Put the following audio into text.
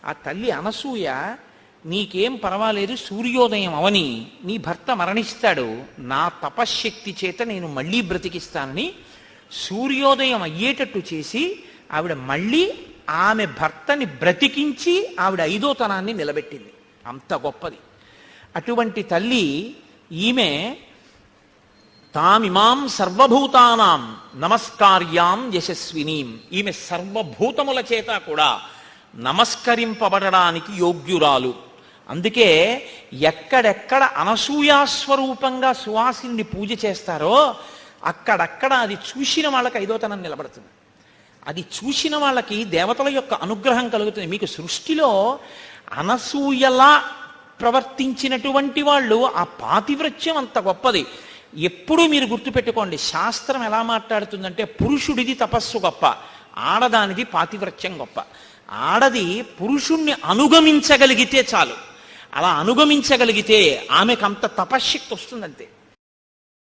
ఆ తల్లి అనసూయ, నీకేం పర్వాలేదు, సూర్యోదయం అవని నీ భర్త మరణిస్తాడు, నా తపశ్శక్తి చేత నేను మళ్ళీ బ్రతికిస్తానని సూర్యోదయం అయ్యేటట్టు చేసి ఆవిడ మళ్ళీ ఆమె భర్తని బ్రతికించి ఆవిడ 5వ తనాన్ని నిలబెట్టింది. అంత గొప్పది. అటువంటి తల్లి ఈమె తామిమాం సర్వభూతానాం నమస్కార్యాం యశస్వినీం, ఈమె సర్వభూతముల చేత కూడా నమస్కరింపబడడానికి యోగ్యురాలు. అందుకే ఎక్కడెక్కడ అనసూయాస్వరూపంగా సువాసిని పూజ చేస్తారో అక్కడక్కడ అది చూసిన వాళ్ళకి 5వ తనం నిలబడుతుంది. అది చూసిన వాళ్ళకి దేవతల యొక్క అనుగ్రహం కలుగుతుంది. మీకు సృష్టిలో అనసూయలా ప్రవర్తించినటువంటి వాళ్ళు, ఆ పాతివ్రత్యం అంత గొప్పది. ఎప్పుడూ మీరు గుర్తుపెట్టుకోండి, శాస్త్రం ఎలా మాట్లాడుతుందంటే పురుషుడిది తపస్సు గొప్ప, ఆడదానిది పాతివ్రత్యం గొప్ప. ఆడది పురుషుణ్ణి అనుగమించగలిగితే చాలు. అలా అనుగమించగలిగితే ఆమెకు అంత తపశ్శక్తి వస్తుందంతే.